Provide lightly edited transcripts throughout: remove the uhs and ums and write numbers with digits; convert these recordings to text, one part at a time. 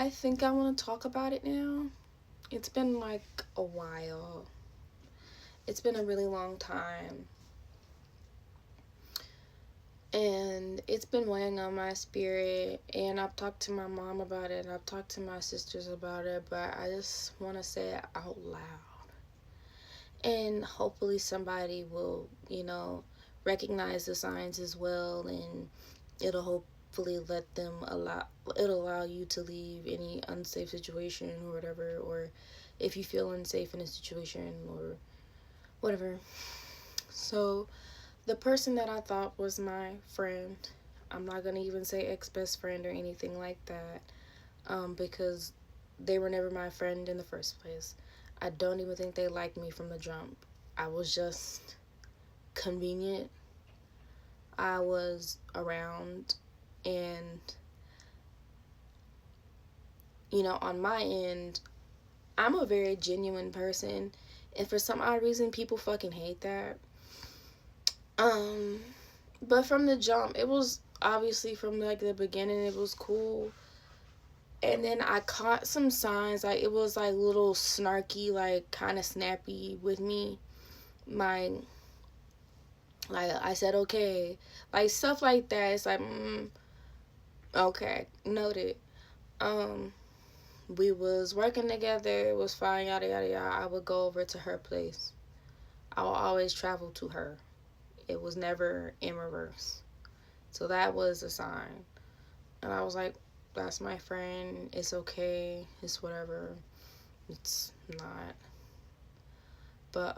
I think I want to talk about it now. It's been like a while. It's been a really long time. And it's been weighing on my spirit. And I've talked to my mom about it. I've talked to my sisters about it. But I just want to say it out loud. And hopefully somebody will, recognize the signs as well. And it'll hopefully it'll allow you to leave any unsafe situation or whatever, or if you feel unsafe in a situation or whatever. So the person that I thought was my friend, I'm not gonna even say ex-best friend or anything like that, because they were never my friend in the first place. I don't even think they liked me from the jump. I was just convenient. I was around, and on my end, I'm a very genuine person, and for some odd reason people fucking hate that. But from the jump, it was obviously from like the beginning, it was cool. And then I caught some signs, like it was like little snarky, like kind of snappy with me. My Like I said, okay, like stuff like that. It's like, okay, noted. Um, we was working together. It was fine. Yada yada yada. I would go over to her place. I will always travel to her. It was never in reverse. So that was a sign. And I was like, that's my friend. It's okay. It's whatever. It's not. But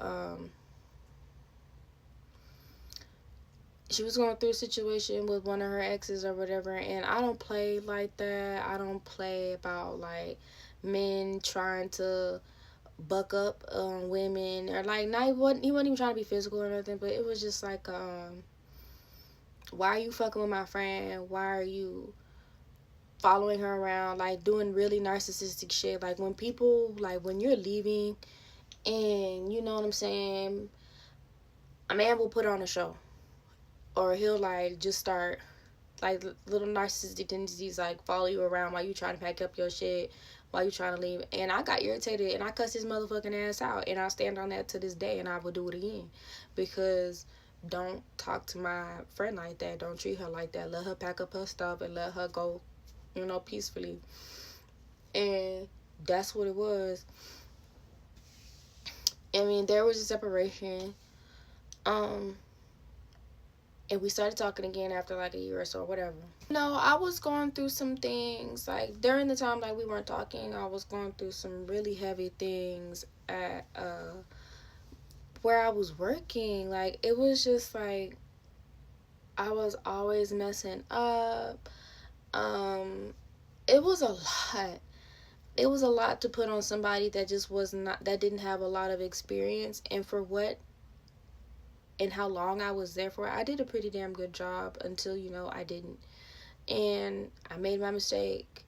she was going through a situation with one of her exes or whatever, and I don't play like that. I don't play about like men trying to buck up women, or like not he wasn't even trying to be physical or nothing, but it was just like why are you fucking with my friend? Why are you following her around, like doing really narcissistic shit? Like when people, like when you're leaving, and you know what I'm saying, a man will put on a show, or he'll like just start like little narcissistic tendencies, like follow you around while you trying to pack up your shit, while you trying to leave. And I got irritated, and I cussed his motherfucking ass out, and I stand on that to this day, and I will do it again, because don't talk to my friend like that. Don't treat her like that. Let her pack up her stuff and let her go, peacefully. And that's what it was. I mean, there was a separation. And we started talking again after like a year or so, whatever. No, I was going through some things. Like during the time like we weren't talking, I was going through some really heavy things at where I was working. Like it was just like I was always messing up. It was a lot. It was a lot to put on somebody that just was not, that didn't have a lot of experience. And for what and how long I was there for, I did a pretty damn good job until, I didn't. And I made my mistake.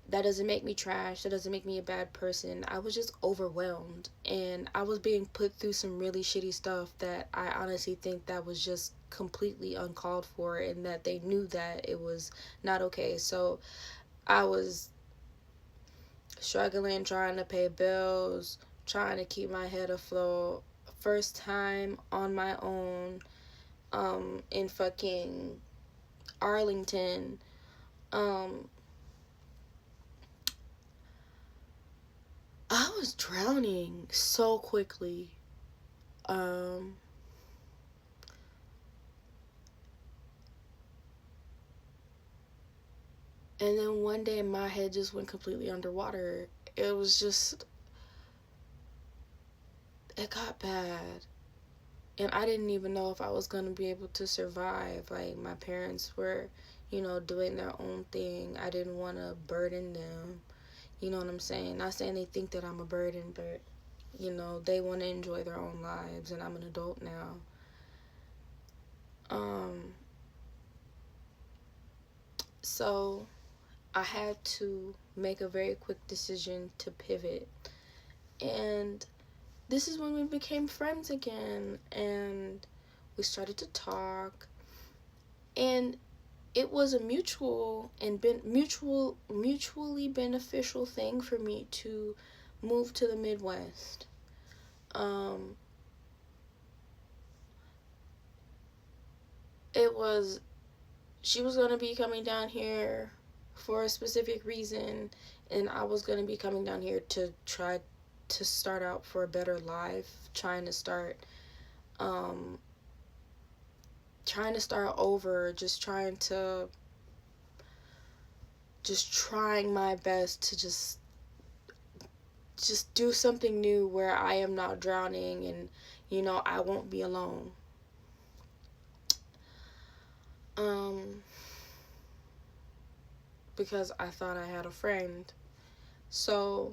That doesn't make me trash. That doesn't make me a bad person. I was just overwhelmed. And I was being put through some really shitty stuff that I honestly think that was just completely uncalled for, and that they knew that it was not okay. So I was struggling, trying to pay bills, trying to keep my head afloat. First time on my own, in fucking Arlington. I was drowning so quickly. And then one day my head just went completely underwater. It was just, it got bad. And I didn't even know if I was going to be able to survive. Like, my parents were, doing their own thing. I didn't want to burden them. You know what I'm saying? Not saying they think that I'm a burden, but, they want to enjoy their own lives, and I'm an adult now. So I had to make a very quick decision to pivot. And this is when we became friends again, and we started to talk. And it was a mutually beneficial thing for me to move to the Midwest. Um, it was She was gonna be coming down here for a specific reason, and I was gonna be coming down here to try to start out for a better life, um trying to start over, just trying my best to just do something new where I am not drowning, and I won't be alone. Um because I thought I had a friend. So,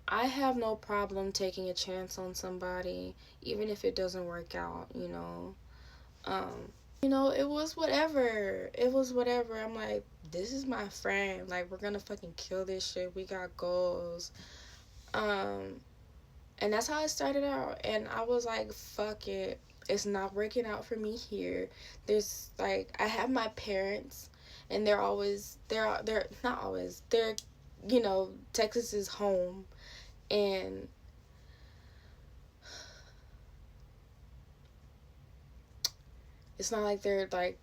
I have no problem taking a chance on somebody, even if it doesn't work out. It was whatever. It was whatever. I'm like, this is my friend. Like, we're gonna fucking kill this shit. We got goals. And that's how it started out. And I was like, fuck it. It's not working out for me here. There's like, I have my parents, and they're not always, Texas is home. And it's not like they're like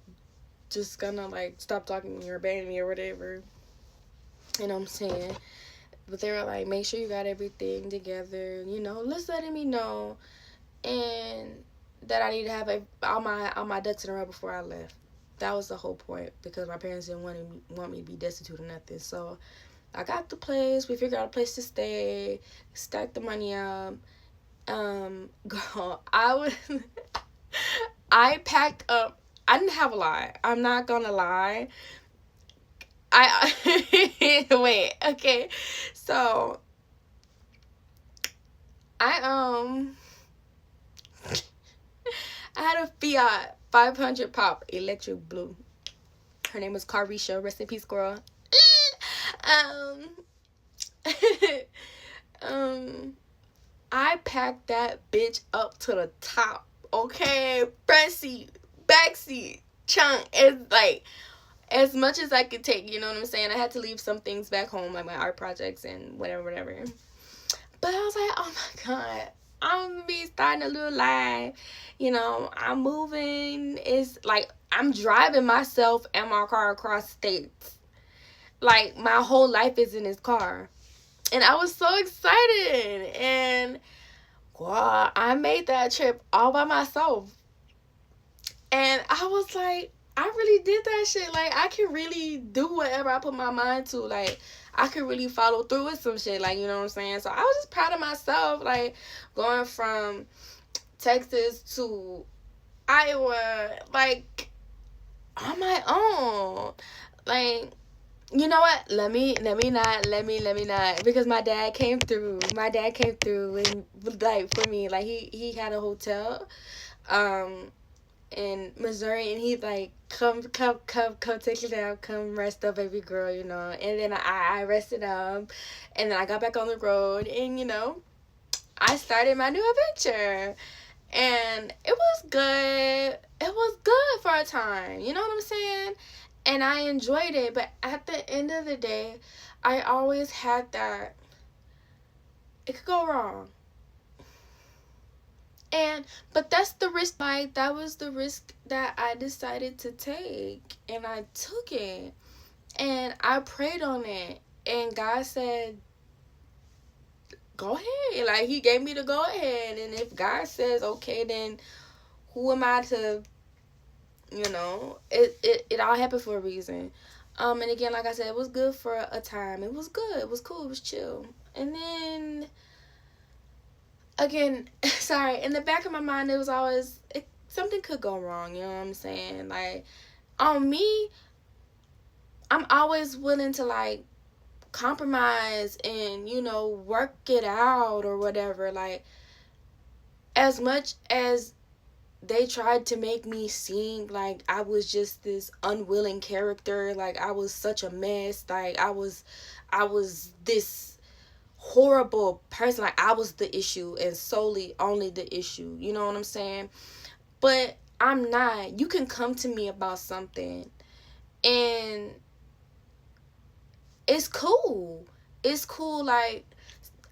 just gonna like stop talking to me or abandon me or whatever. You know what I'm saying? But they were like, make sure you got everything together, just letting me know, and that I need to have all my ducks in a row before I left. That was the whole point, because my parents didn't want me to be destitute or nothing. So I got the place. We figured out a place to stay, stacked the money up. Girl, I packed up. I didn't have a lot. I'm not gonna lie. Wait, okay. So I I had a Fiat 500 pop electric blue. Her name was Carisha. Rest in peace, girl. um, I packed that bitch up to the top. Okay, front seat, back seat, chunk. It's like as much as I could take. You know what I'm saying? I had to leave some things back home, like my art projects and whatever. But I was like, oh my god, I'm gonna be starting a little life. I'm moving. It's like I'm driving myself and my car across states. Like, my whole life is in this car. And I was so excited. And, wow, I made that trip all by myself. And I was like, I really did that shit. Like, I can really do whatever I put my mind to. Like, I could really follow through with some shit. Like, you know what I'm saying? So, I was just proud of myself. Like, going from Texas to Iowa, like, on my own. Like, you know what? Let me not, because my dad came through and like for me, like he had a hotel in Missouri, and he like come take it down, come rest up, baby girl, and then I rested up, and then I got back on the road, and I started my new adventure. And it was good. It was good for a time. You know what I'm saying? And I enjoyed it. But at the end of the day, I always had that it could go wrong. But that's the risk. Like, that was the risk that I decided to take. And I took it. And I prayed on it. And God said, go ahead. Like, he gave me the go ahead. And if God says okay, then who am I to, it all happened for a reason. And again, like I said, it was good for a time. It was good. It was cool. It was chill. And then again, sorry, in the back of my mind, it was always something could go wrong. You know what I'm saying? Like, on me, I'm always willing to like compromise and work it out or whatever. Like, as much as they tried to make me seem like I was just this unwilling character, like I was such a mess, like I was this horrible person, like I was the issue and solely only the issue, you know what I'm saying? But I'm not. You can come to me about something And it's cool. It's cool. Like,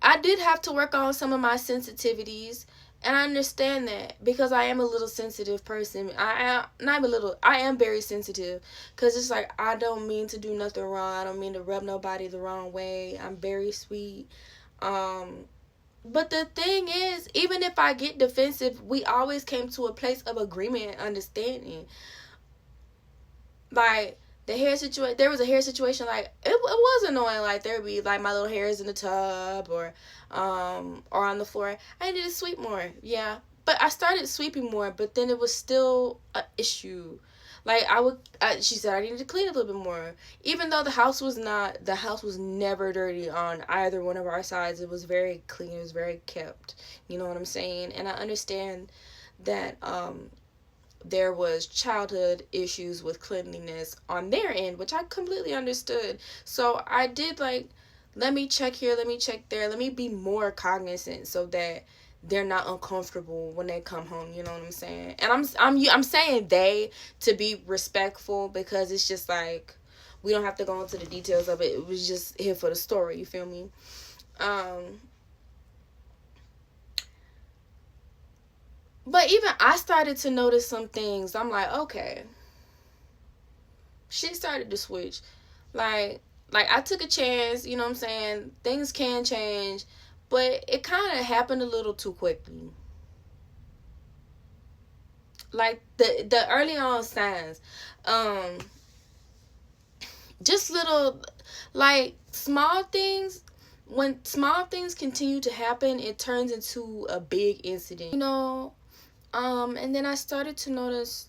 I did have to work on some of my sensitivities, and I understand that because I am a little sensitive person. I am not a little. I am very sensitive because it's like I don't mean to do nothing wrong. I don't mean to rub nobody the wrong way. I'm very sweet. Um, but the thing is, even if I get defensive, we always came to a place of agreement and understanding. Like, the hair situation, there was a hair situation, like it was annoying. Like, there'd be like my little hairs in the tub, or on the floor. I needed to sweep more, yeah, but I started sweeping more, but then it was still a issue. Like, she said I needed to clean a little bit more, even though the house was never dirty on either one of our sides. It was very clean, it was very kept, you know what I'm saying? And I understand that there was childhood issues with cleanliness on their end, which I completely understood. So I did, like, let me check here, let me check there, let me be more cognizant so that they're not uncomfortable when they come home, you know what I'm saying? And I'm saying they to be respectful, because it's just like we don't have to go into the details of it. It was just here for the story, you feel me? But even I started to notice some things. I'm like, okay, she started to switch. Like, I took a chance, you know what I'm saying? Things can change, but it kind of happened a little too quickly. Like, the early on signs, um, just little, like, small things. When small things continue to happen, it turns into a big incident. And then I started to notice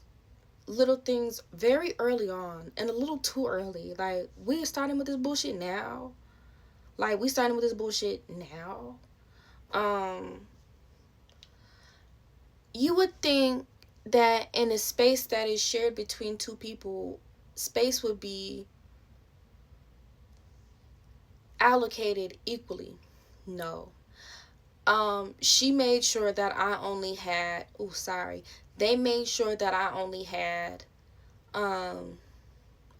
little things very early on, and a little too early. Like, we starting with this bullshit now. Um, you would think that in a space that is shared between two people, space would be allocated equally. No. She made sure that I only had, they made sure that um,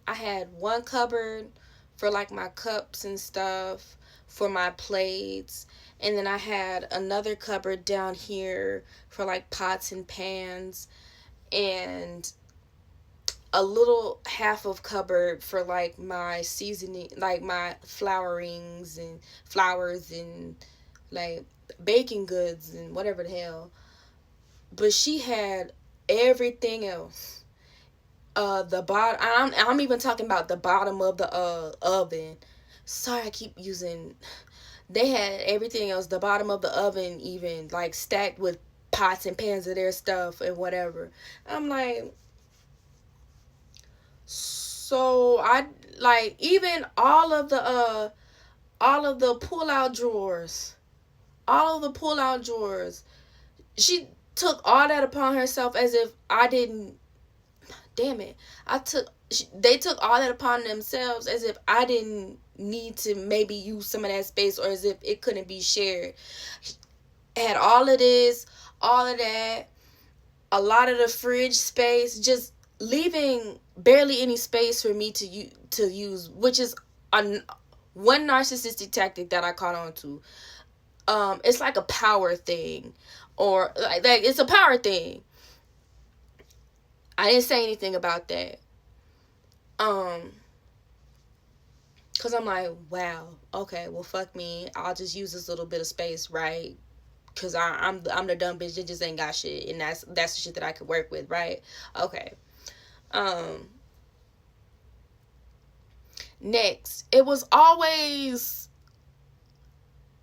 I had one cupboard for like my cups and stuff, for my plates, and then I had another cupboard down here for like pots and pans, and a little half of cupboard for like my seasoning, like my flourings and flowers and like baking goods and whatever the hell. But she had everything else. The bottom. I'm even talking about the bottom of the oven. Sorry, I keep using. They had everything else. The bottom of the oven, even like stacked with pots and pans of their stuff and whatever. I'm like, so I like even all of the pull out drawers, all of the pull out drawers. She took all that upon herself as if I didn't. Damn it. They took all that upon themselves as if I didn't need to maybe use some of that space, or as if it couldn't be shared. Had all of this, all of that, a lot of the fridge space, just leaving barely any space for me to use, which is one narcissistic tactic that I caught on to. It's like a power thing, or like it's a power thing. I didn't say anything about that. Cause I'm like, wow, okay, well, fuck me. I'll just use this little bit of space, right? Cause I'm the dumb bitch that just ain't got shit, and that's the shit that I could work with, right? Okay. Um. Next, it was always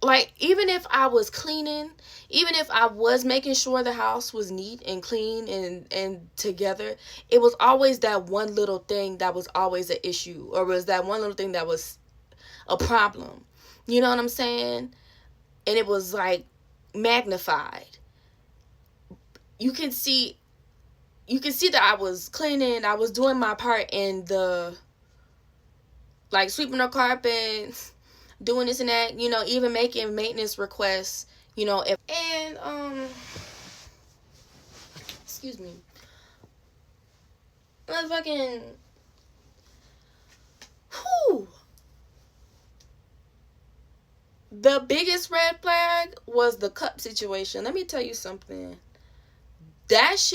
like, even if I was cleaning, even if I was making sure the house was neat and clean and together, it was always that one little thing that was always an issue, or was that one little thing that was a problem. You know what I'm saying? And it was like magnified. You can see that I was cleaning, I was doing my part in the, like, sweeping the carpets, doing this and that, even making maintenance requests, and excuse me, motherfucking The biggest red flag was the cup situation. Let me tell you something. This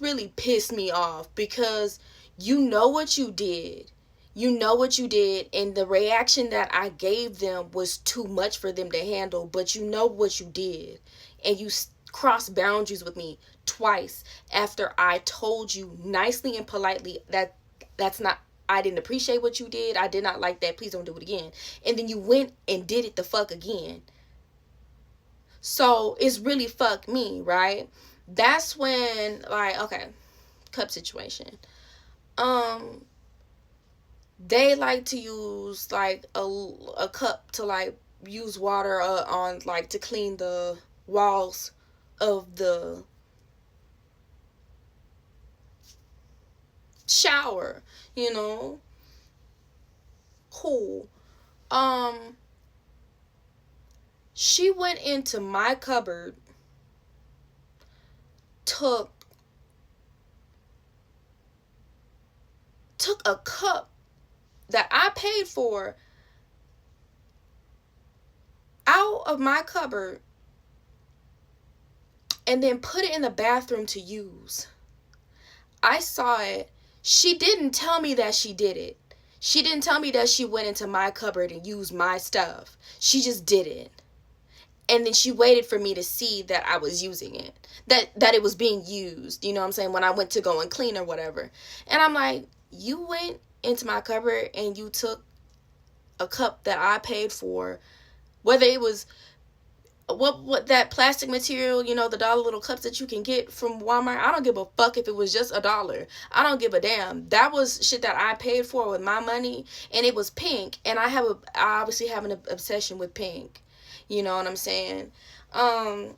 really pissed me off, because you know what you did. You know what you did, and the reaction that I gave them was too much for them to handle, but you know what you did. And you crossed boundaries with me twice after I told you nicely and politely that that's not, I didn't appreciate what you did. I did not like that. Please don't do it again. And then you went and did it the fuck again. So it's really fuck me, right? That's when, like, okay, cup situation. They like to use like a cup to like use water on, like, to clean the walls of the shower, you know. Cool. She went into my cupboard, took a cup that I paid for out of my cupboard, and then put it in the bathroom to use. I saw it. She didn't tell me that she did it. She didn't tell me that she went into my cupboard and used my stuff. She just did it. And then she waited for me to see that I was using it. That it was being used. You know what I'm saying? When I went to go and clean or whatever. And I'm like, you went into my cupboard and you took a cup that I paid for. Whether it was what that plastic material, you know, the dollar little cups that you can get from Walmart. I don't give a fuck if it was just $1. I don't give a damn. That was shit that I paid for with my money, and it was pink. And I obviously have an obsession with pink. You know what I'm saying? And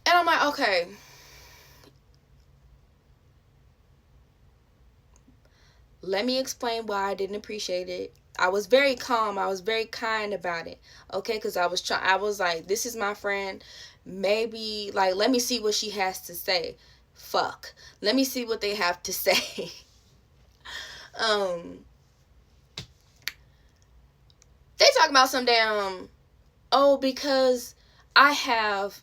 I'm like, okay. Let me explain why I didn't appreciate it. I was very calm. I was very kind about it. Okay, because I was like, this is my friend. Maybe, like, let me see what she has to say. Fuck. Let me see what they have to say. They talk about some damn, because I have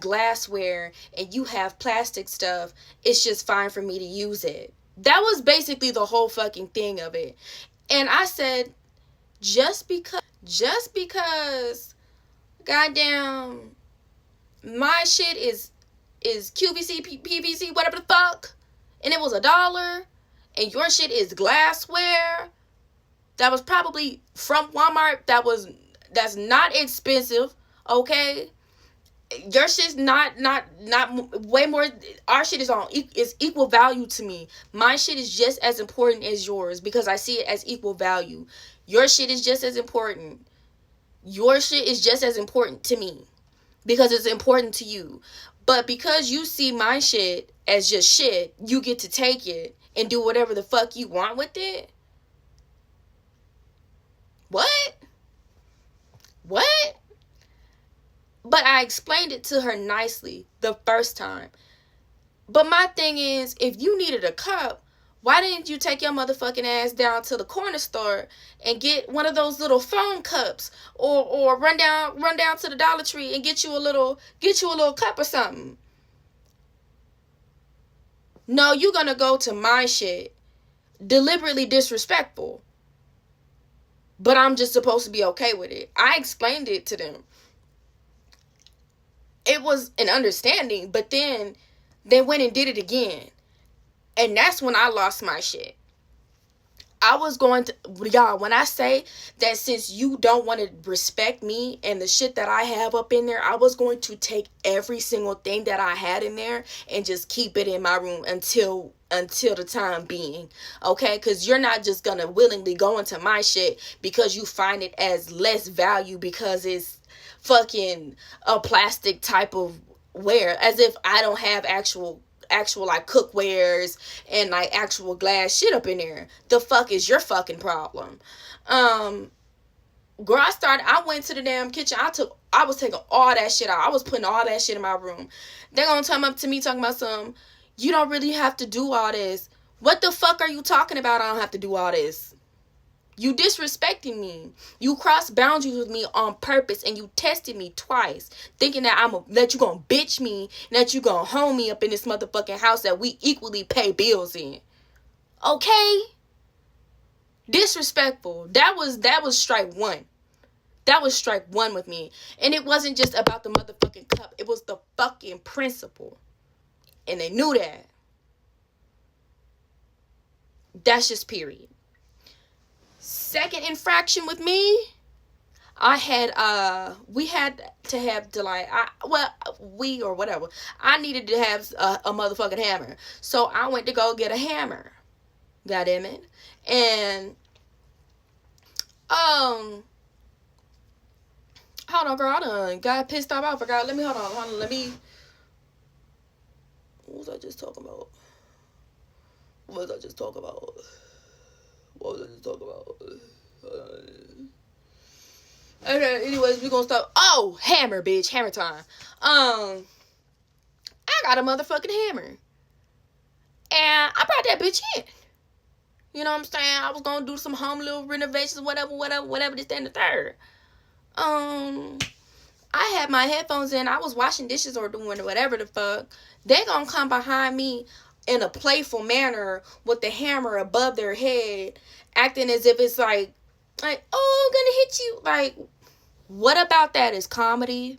glassware and you have plastic stuff, it's just fine for me to use it. That was basically the whole fucking thing of it. And I said, just because goddamn my shit is QVC, PVC, whatever the fuck, and it was $1, and your shit is glassware that was probably from Walmart, that's not expensive, okay? Your shit's not way more. Our shit is equal value to me. My shit is just as important as yours, because I see it as equal value. Your shit is just as important. Your shit is just as important to me, because it's important to you. But because you see my shit as just shit, you get to take it and do whatever the fuck you want with it. What? But I explained it to her nicely the first time. But my thing is, if you needed a cup, why didn't you take your motherfucking ass down to the corner store and get one of those little foam cups, or run down to the Dollar Tree and get you a little cup or something? No, you're gonna go to my shit, deliberately disrespectful. But I'm just supposed to be okay with it. I explained it to them. It was an understanding, but then they went and did it again. And that's when I lost my shit. I was going to, y'all, when I say that since you don't want to respect me and the shit that I have up in there, I was going to take every single thing that I had in there and just keep it in my room until the time being, okay? Because you're not just gonna willingly go into my shit because you find it as less value because it's fucking a plastic type of wear, as if I don't have actual like cookwares and like actual glass shit up in there. The fuck is your fucking problem? Girl, I went to the damn kitchen. I was taking all that shit out. I was putting all that shit in my room. They're gonna come up to me talking about some, you don't really have to do all this. What the fuck are you talking about? I don't have to do all this. You disrespecting me. You crossed boundaries with me on purpose, and you tested me twice, thinking that that you gonna bitch me, and that you gonna home me up in this motherfucking house that we equally pay bills in. Okay? Disrespectful. That was strike one. That was strike one with me. And it wasn't just about the motherfucking cup. It was the fucking principle. And they knew that. That's just period. Second infraction with me, we had to have to like, I needed to have a motherfucking hammer. So I went to go get a hammer. Goddamn it. And, hold on, girl, I done got pissed off. I forgot. Hold on, let me, what was I just talking about? Okay, anyways, we gonna stop. Oh, hammer, bitch. Hammer time. I got a motherfucking hammer. And I brought that bitch in. You know what I'm saying? I was gonna do some home little renovations, whatever, this, that, and the third. I had my headphones in. I was washing dishes or doing whatever the fuck. They gonna come behind me in a playful manner with the hammer above their head, acting as if it's like, oh, I'm gonna hit you. Like, what about that is comedy?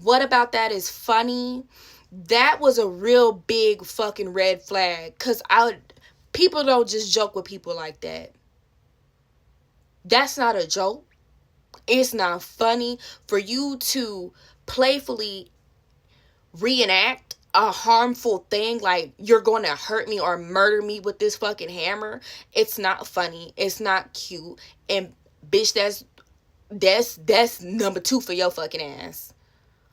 What about that is funny? That was a real big fucking red flag. Because people don't just joke with people like that. That's not a joke. It's not funny for you to playfully reenact a harmful thing, like you're going to hurt me or murder me with this fucking hammer. It's not funny. It's not cute. And bitch, that's number 2 for your fucking ass.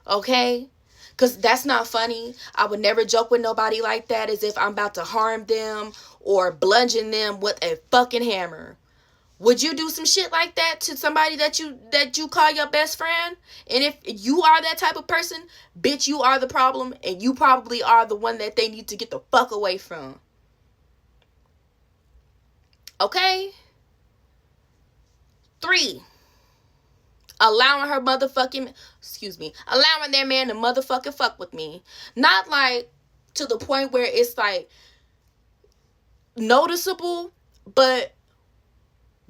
Okay? Because that's not funny. I would never joke with nobody like that as if I'm about to harm them or bludgeon them with a fucking hammer. Would you do some shit like that to somebody that you call your best friend? And if you are that type of person, bitch, you are the problem, and you probably are the one that they need to get the fuck away from. Okay? 3, allowing their man to motherfucking fuck with me. Not like to the point where it's like noticeable, but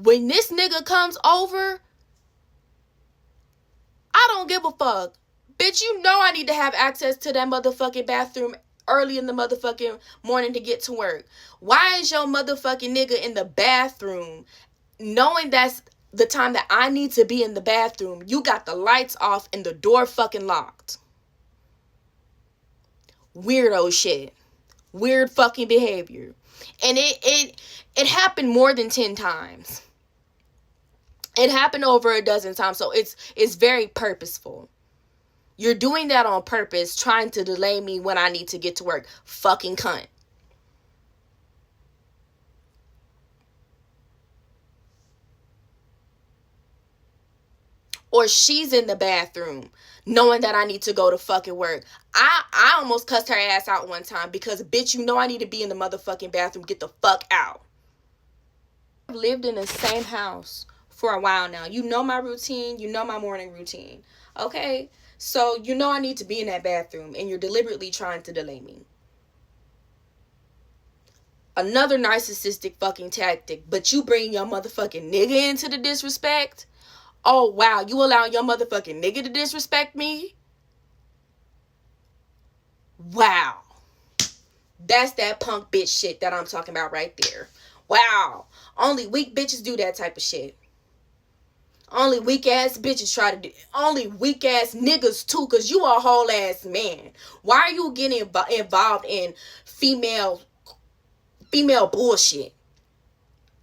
when this nigga comes over, I don't give a fuck. Bitch, you know I need to have access to that motherfucking bathroom early in the motherfucking morning to get to work. Why is your motherfucking nigga in the bathroom knowing that's the time that I need to be in the bathroom? You got the lights off and the door fucking locked. Weirdo shit. Weird fucking behavior. And it happened more than 10 times. It happened over a dozen times, so it's very purposeful. You're doing that on purpose, trying to delay me when I need to get to work. Fucking cunt. Or she's in the bathroom, knowing that I need to go to fucking work. I almost cussed her ass out one time because, bitch, you know I need to be in the motherfucking bathroom. Get the fuck out. I've lived in the same house for a while now. You know my routine. You know my morning routine. Okay? So you know I need to be in that bathroom, and you're deliberately trying to delay me. Another narcissistic fucking tactic, but you bring your motherfucking nigga into the disrespect. Oh, wow, you allowing your motherfucking nigga to disrespect me? Wow. That's that punk bitch shit that I'm talking about right there. Wow. Only weak bitches do that type of shit. Only weak ass bitches try to do. Only weak ass niggas too, cause you a whole ass man. Why are you getting involved in female bullshit?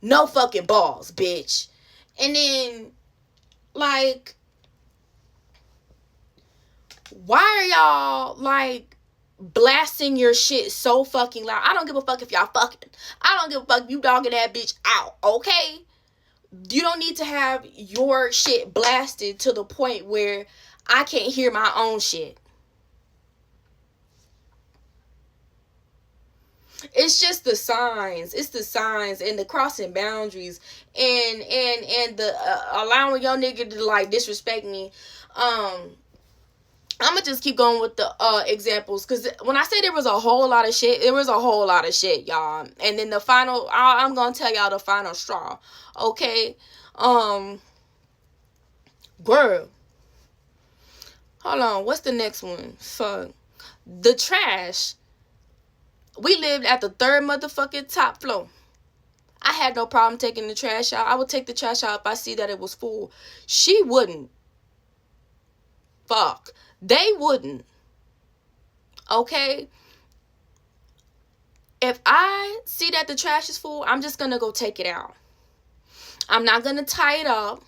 No fucking balls, bitch. And then, like, why are y'all like blasting your shit so fucking loud? I don't give a fuck if y'all fucking. I don't give a fuck if you dogging that bitch out, okay? You don't need to have your shit blasted to the point where I can't hear my own shit. It's just the signs. It's the signs and the crossing boundaries and the allowing your nigga to like disrespect me. I'm gonna just keep going with the examples, because when I say there was a whole lot of shit, there was a whole lot of shit, y'all. And then the final, I'm gonna tell y'all the final straw. Okay, girl, hold on. What's the next one? Fuck, the trash. We lived at the third motherfucking top floor. I had no problem taking the trash out. I would take the trash out if I see that it was full. She wouldn't. Fuck. They wouldn't. Okay? If I see that the trash is full, I'm just gonna go take it out. I'm not gonna tie it up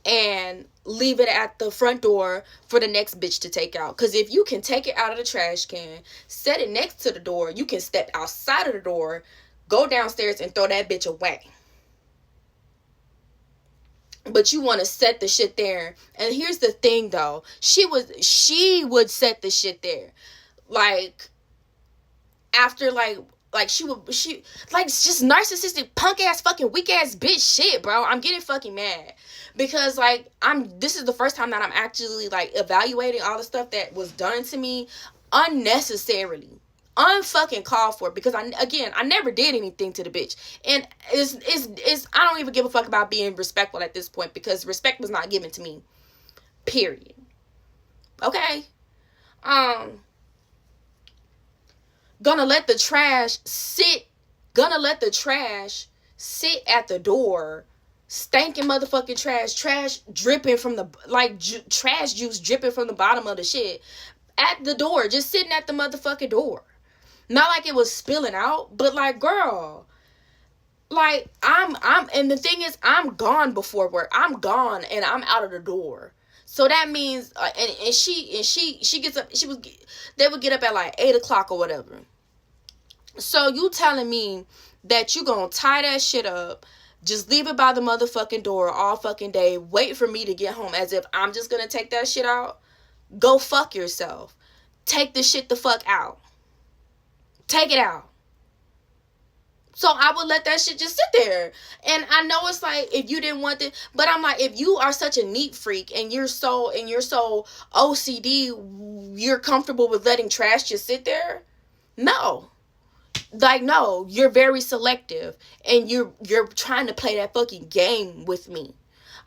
and leave it at the front door for the next bitch to take out. Because if you can take it out of the trash can, set it next to the door, you can step outside of the door, go downstairs and throw that bitch away. But you want to set the shit there. And here's the thing though, she would set the shit there, like after she like it's just narcissistic punk ass fucking weak ass bitch shit, bro. I'm getting fucking mad because like this is the first time that I'm actually like evaluating all the stuff that was done to me unnecessarily, unfucking called for, because I never did anything to the bitch. And it's I don't even give a fuck about being respectful at this point, because respect was not given to me, period. Okay. Gonna let the trash sit at the door, stankin' motherfucking trash dripping from the trash juice dripping from the bottom of the shit at the door, just sitting at the motherfucking door. Not like it was spilling out, but like, girl, like I'm and the thing is, I'm gone before work. I'm gone and I'm out of the door. So that means and she gets up. They would get up at like 8:00 or whatever. So you telling me that you gonna tie that shit up, just leave it by the motherfucking door all fucking day, wait for me to get home as if I'm just gonna take that shit out? Go fuck yourself. Take the shit the fuck out. Take it out. So I would let that shit just sit there. And I know it's like, if you didn't want it, but I'm like, if you are such a neat freak and you're so OCD, you're comfortable with letting trash just sit there? No. Like, no, you're very selective and you're trying to play that fucking game with me.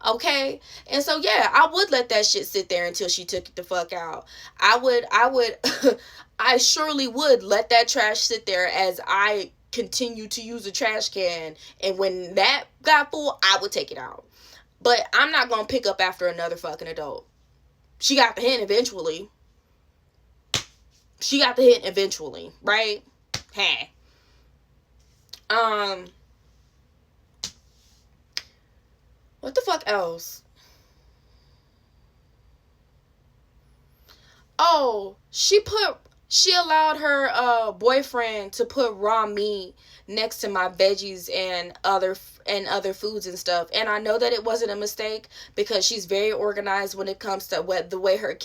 Okay? And so yeah, I would let that shit sit there until she took it the fuck out. I would I surely would let that trash sit there as I continue to use the trash can, and when that got full, I would take it out. But I'm not gonna pick up after another fucking adult. She got the hint eventually. Right? Hey. What the fuck else? Oh, she allowed her boyfriend to put raw meat next to my veggies and other foods and stuff. And I know that it wasn't a mistake, because she's very organized when it comes to the way her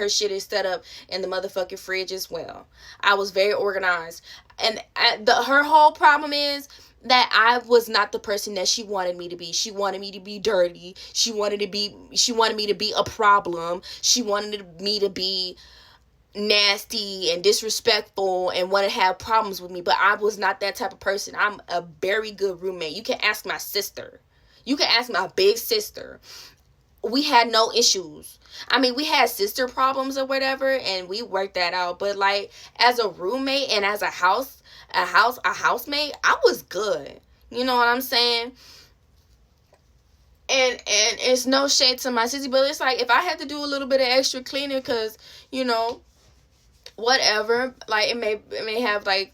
shit is set up in the motherfucking fridge as well. I was very organized. And her whole problem is that I was not the person that she wanted me to be. She wanted me to be dirty. She wanted me to be a problem. She wanted me to be nasty and disrespectful and want to have problems with me. But I was not that type of person. I'm a very good roommate. You can ask my sister. You can ask my big sister. We had no issues. I mean, we had sister problems or whatever, and we worked that out. But like, as a roommate and as a housemate, I was good. You know what I'm saying? And it's no shade to my sissy, but it's like, if I had to do a little bit of extra cleaning, because, you know, whatever, like, it may have like,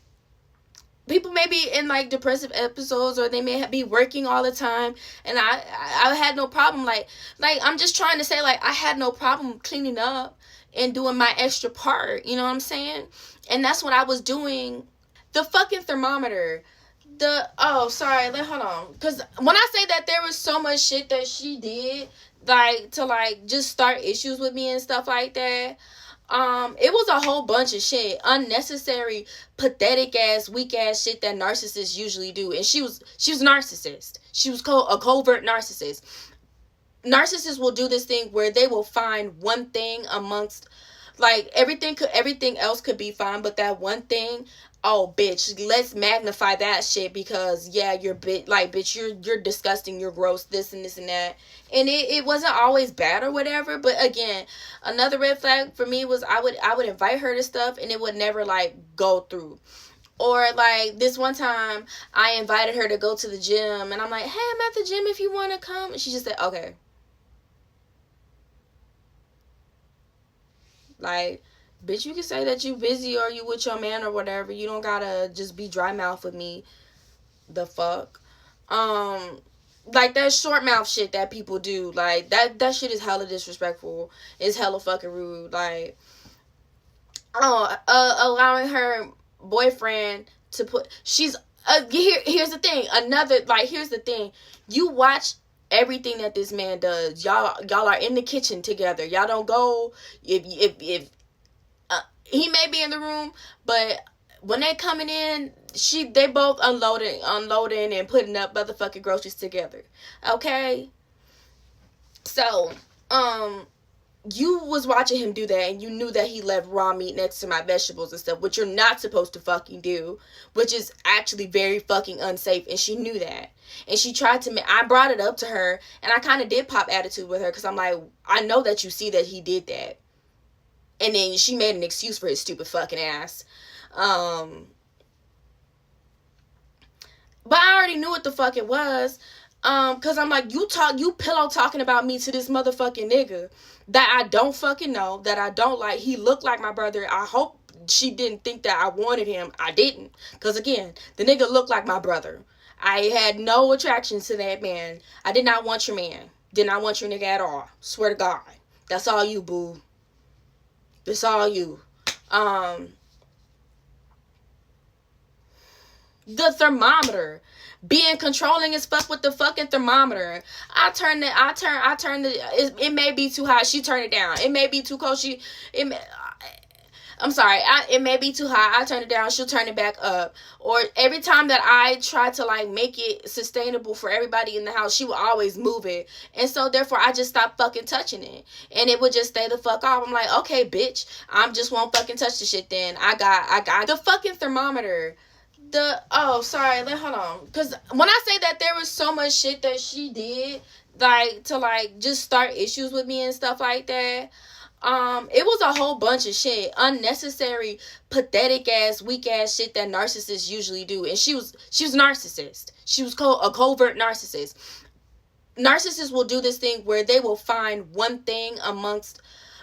people may be in like depressive episodes, or they may be working all the time, and I had no problem, like I'm just trying to say, like, I had no problem cleaning up and doing my extra part, you know what I'm saying? And that's what I was doing. The fucking thermometer, hold on, because when I say that there was so much shit that she did, like, to like just start issues with me and stuff like that, It was a whole bunch of shit, unnecessary, pathetic ass, weak ass shit that narcissists usually do. And she was narcissist. She was a covert narcissist. Narcissists will do this thing where they will find one thing amongst, like, everything else could be fine, but that one thing, oh bitch, let's magnify that shit because yeah, bitch, you're disgusting, you're gross, this and this and that. And it wasn't always bad or whatever, but again, another red flag for me was I would invite her to stuff and it would never like go through. Or like this one time I invited her to go to the gym and I'm like, hey, I'm at the gym if you want to come, and she just said okay. Like, bitch, you can say that you busy or you with your man or whatever. You don't gotta just be dry mouth with me. The fuck? Um, like that short mouth shit that people do. Like that shit is hella disrespectful. It's hella fucking rude. Like, allowing her boyfriend to put here's the thing. Here's the thing. You watch everything that this man does. Y'all are in the kitchen together. Y'all don't go if he may be in the room, but when they coming in, they both unloading and putting up motherfucking groceries together. Okay? So, you was watching him do that and you knew that he left raw meat next to my vegetables and stuff, which you're not supposed to fucking do, which is actually very fucking unsafe, and she knew that. And she tried to, I brought it up to her and I kind of did pop attitude with her because I'm like, I know that you see that he did that. And then she made an excuse for his stupid fucking ass. But I already knew what the fuck it was. Cause I'm like, you pillow talking about me to this motherfucking nigga that I don't fucking know, that I don't like. He looked like my brother. I hope she didn't think that I wanted him. I didn't. Cause again, the nigga looked like my brother. I had no attractions to that man. I did not want your man. Did not want your nigga at all. Swear to God. That's all you, boo. That's all you. The thermometer. Being controlling as fuck with the fucking thermometer. It may be too hot. She turned it down. It may be too cold. I'm sorry. It may be too high. I turn it down. She'll turn it back up. Or every time that I try to like make it sustainable for everybody in the house, she will always move it. And so therefore I just stopped fucking touching it. And it would just stay the fuck off. I'm like, okay, bitch. I'm just won't fucking touch the shit then. I got the fucking thermometer. Hold on. Because when I say that there was so much shit that she did, like, to, like, just start issues with me and stuff like that, it was a whole bunch of shit. Unnecessary, pathetic ass, weak ass shit that narcissists usually do. And she was narcissist. She was a covert narcissist. Narcissists will do this thing where they will find one thing amongst,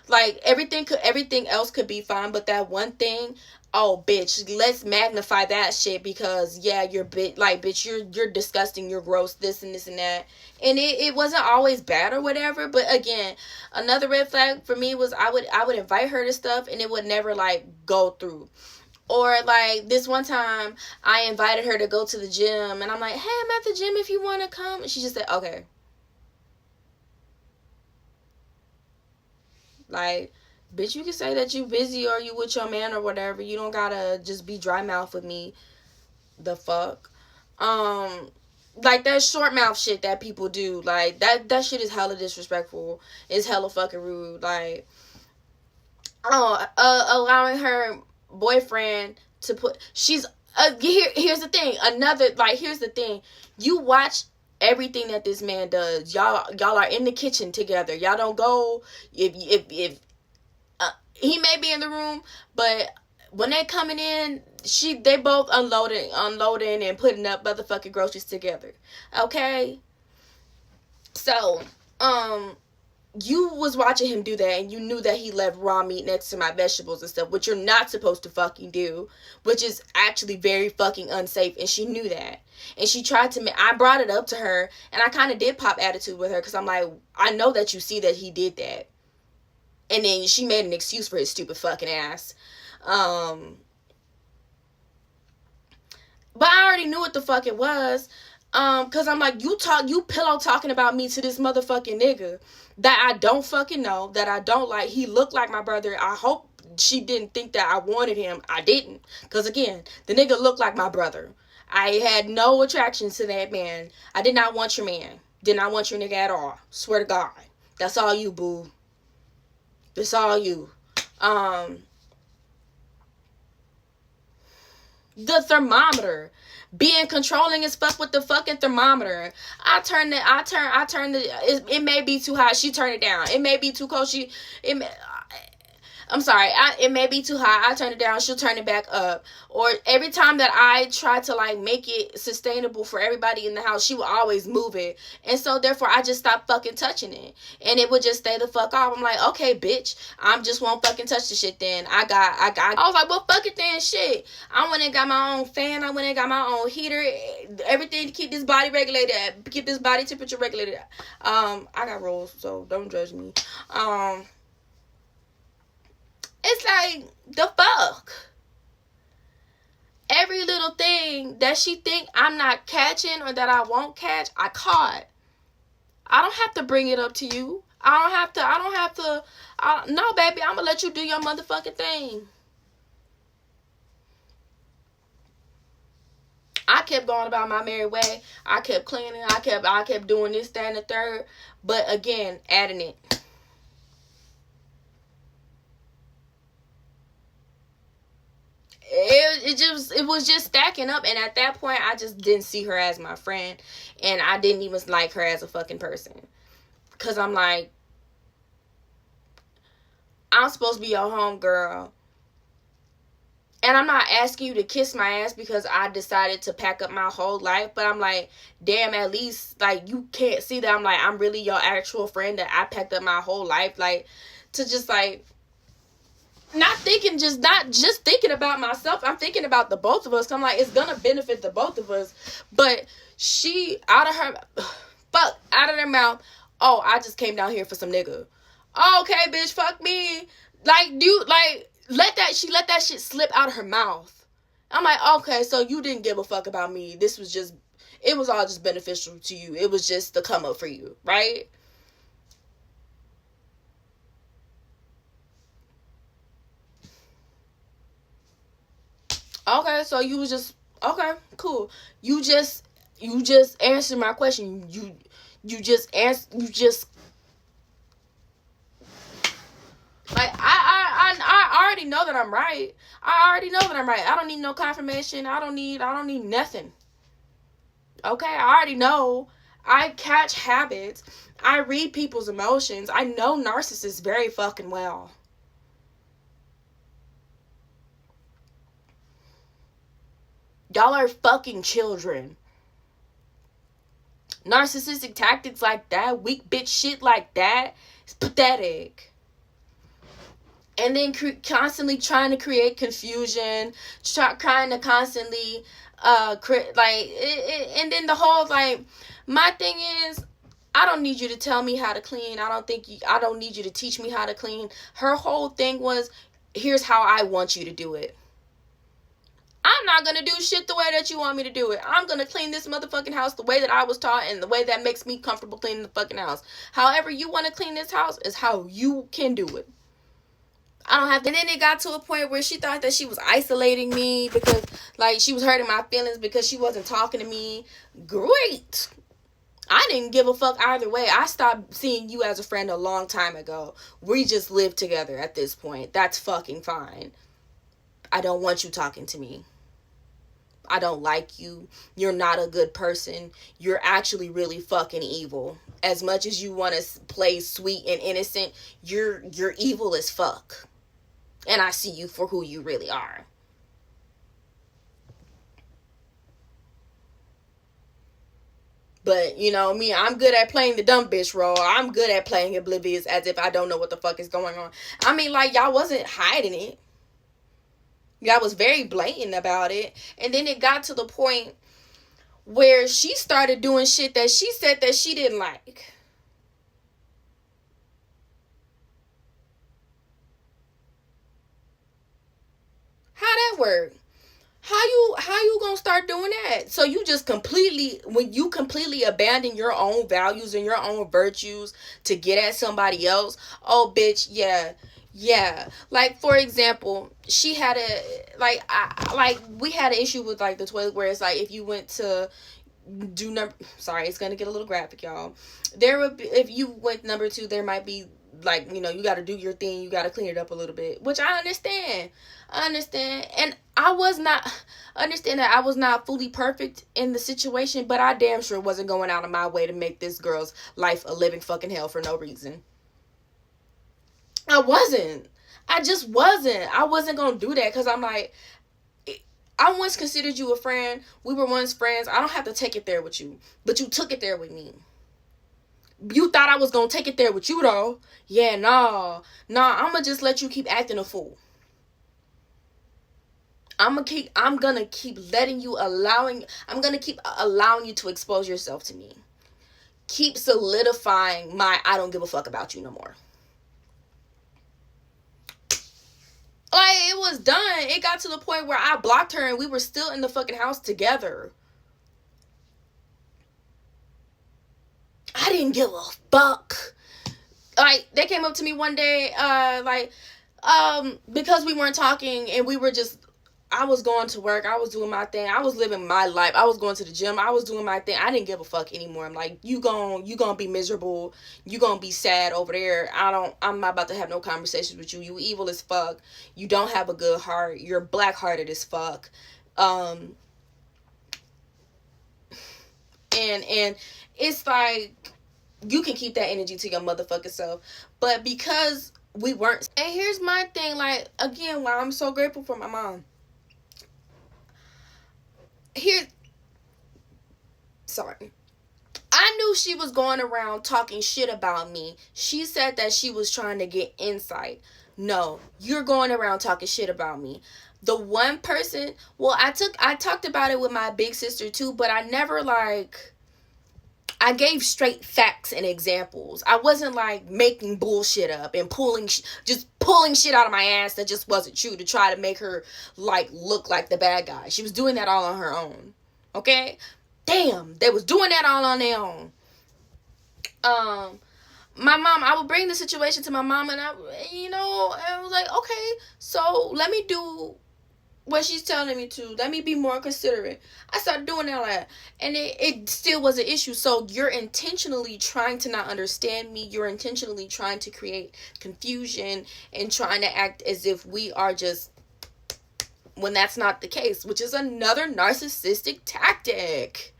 like, everything else could be fine, but that one thing, oh bitch, let's magnify that shit because yeah, bitch, you're disgusting, you're gross, this and this and that. And it wasn't always bad or whatever, but again, another red flag for me was I would invite her to stuff and it would never like go through. Or like this one time I invited her to go to the gym and I'm like, hey, I'm at the gym if you want to come, and she just said okay. Like, bitch, you can say that you busy or you with your man or whatever. You don't gotta just be dry mouth with me. The fuck? Like that short mouth shit that people do. Like, that shit is hella disrespectful. It's hella fucking rude. Like, allowing her boyfriend to put, here's the thing. Here's the thing. You watch everything that this man does. Y'all are in the kitchen together. Y'all don't go if he may be in the room, but when they coming in, they both unloading and putting up motherfucking groceries together. Okay? So, you was watching him do that and you knew that he left raw meat next to my vegetables and stuff, which you're not supposed to fucking do, which is actually very fucking unsafe, and she knew that. And she tried to, I brought it up to her and I kind of did pop attitude with her because I'm like, I know that you see that he did that. And then she made an excuse for his stupid fucking ass. But I already knew what the fuck it was. Cause I'm like, you pillow talking about me to this motherfucking nigga that I don't fucking know, that I don't like. He looked like my brother. I hope she didn't think that I wanted him. I didn't. Because again, the nigga looked like my brother. I had no attraction to that man. I did not want your man. Did not want your nigga at all. Swear to God. That's all you, boo. That's all you. The thermometer. Being controlling as fuck with the fucking thermometer. It may be too hot. She turned it down. It may be too cold. I'm sorry, it may be too high. I turn it down, she'll turn it back up. Or every time that I try to like make it sustainable for everybody in the house, she will always move it. And so therefore I just stopped fucking touching it. And it would just stay the fuck off. I'm like, okay, bitch, I'm just won't fucking touch the shit then. I was like, well, fuck it then, shit. I went and got my own fan. I went and got my own heater. Everything to keep this body regulated, keep this body temperature regulated. I got rules, so don't judge me. It's like, the fuck? Every little thing that she think I'm not catching or that I won't catch, I caught. I don't have to bring it up to you. No, baby, I'm gonna let you do your motherfucking thing. I kept going about my merry way. I kept cleaning. I kept doing this, that, and the third. But again, adding it. It was just stacking up, and at that point I just didn't see her as my friend, and I didn't even like her as a fucking person, because I'm like, I'm supposed to be your homegirl, and I'm not asking you to kiss my ass because I decided to pack up my whole life, but I'm like, damn, at least like you can't see that I'm really your actual friend, that I packed up my whole life, like, to just like not just thinking about myself. I'm thinking about the both of us. I'm like, it's gonna benefit the both of us. But she, out of their mouth, oh, I just came down here for some nigga. Okay, bitch, fuck me. Like, she let that shit slip out of her mouth. I'm like, okay, so you didn't give a fuck about me. It was all just beneficial to you. It was just the come up for you, right? Okay, so you was just, okay, cool. You just answered my question. You just like, I already know that I'm right. I don't need no confirmation. I don't need nothing. Okay, I already know. I catch habits. I read people's emotions. I know narcissists very fucking well. Y'all are fucking children. Narcissistic tactics like that, weak bitch shit like that, it's pathetic. And then constantly trying to create confusion, trying to constantly, and then the whole, like, my thing is, I don't need you to tell me how to clean. I don't need you to teach me how to clean. Her whole thing was, here's how I want you to do it. I'm not going to do shit the way that you want me to do it. I'm going to clean this motherfucking house the way that I was taught and the way that makes me comfortable cleaning the fucking house. However you want to clean this house is how you can do it. I don't have to. And then it got to a point where she thought that she was isolating me because, like, she was hurting my feelings because she wasn't talking to me. Great. I didn't give a fuck either way. I stopped seeing you as a friend a long time ago. We just live together at this point. That's fucking fine. I don't want you talking to me. I don't like you. You're not a good person. You're actually really fucking evil. As much as you want to play sweet and innocent, you're evil as fuck. And I see you for who you really are. But, you know, me, I'm good at playing the dumb bitch role. I'm good at playing oblivious as if I don't know what the fuck is going on. I mean, like, y'all wasn't hiding it. Y'all was very blatant about it. And then it got to the point where she started doing shit that she said that she didn't like. How that work? How you gonna start doing that? So you just when you completely abandon your own values and your own virtues to get at somebody else, oh bitch, yeah, Yeah, like for example, she had a like we had an issue with like the toilet where it's like if you went to do number, sorry, it's gonna get a little graphic, y'all. There would be, if you went number two, there might be like, you know, you got to do your thing, you got to clean it up a little bit, which I understand, and I was not, understand that I was not fully perfect in the situation, but I damn sure wasn't going out of my way to make this girl's life a living fucking hell for no reason. I wasn't. I just wasn't. I wasn't gonna do that because I'm like, I once considered you a friend. We were once friends. I don't have to take it there with you, but you took it there with me. You thought I was gonna take it there with you though. Yeah, nah. I'ma just let you keep acting a fool. I'm gonna keep letting you allowing I'm gonna keep allowing you to expose yourself to me. Keep solidifying my I don't give a fuck about you no more. Like, it was done. It got to the point where I blocked her and we were still in the fucking house together. I didn't give a fuck. Like, they came up to me one day, because we weren't talking and we were just, I was going to work, I was doing my thing, I was living my life, I was going to the gym, I was doing my thing. I didn't give a fuck anymore. I'm like, you gonna be miserable, you gonna be sad over there. I'm not about to have no conversations with you. You evil as fuck, you don't have a good heart, you're black hearted as fuck. And it's like, you can keep that energy to your motherfucking self. But because we weren't, and here's my thing, like, again, why I'm so grateful for my mom. Here, sorry. I knew she was going around talking shit about me. She said that she was trying to get insight. No, you're going around talking shit about me. The one person, well, I talked about it with my big sister too, but I never like, I gave straight facts and examples. I wasn't like making bullshit up and just pulling shit out of my ass that just wasn't true to try to make her like look like the bad guy. She was doing that all on her own. Okay? Damn, they was doing that all on their own. My mom, I would bring the situation to my mom and I was like, okay, so let me do what she's telling me to. Let me be more considerate. I started doing that, and it still was an issue. So you're intentionally trying to not understand me. You're intentionally trying to create confusion and trying to act as if we are just, when that's not the case, which is another narcissistic tactic.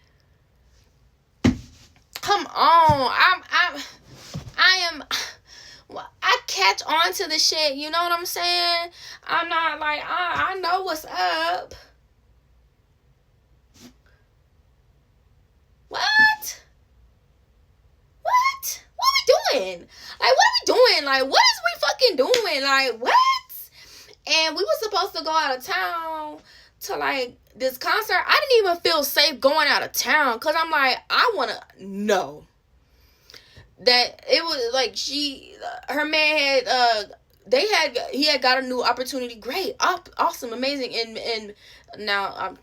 Come on. I am, I catch on to the shit, you know what I'm saying? I'm not like, I know what's up. What? What we doing? Like, what are we doing? Like, what is we fucking doing? Like, what? And we were supposed to go out of town to, like, this concert. I didn't even feel safe going out of town because I'm like, I want to know that it was like her man had he had got a new opportunity. Great, awesome, amazing. And now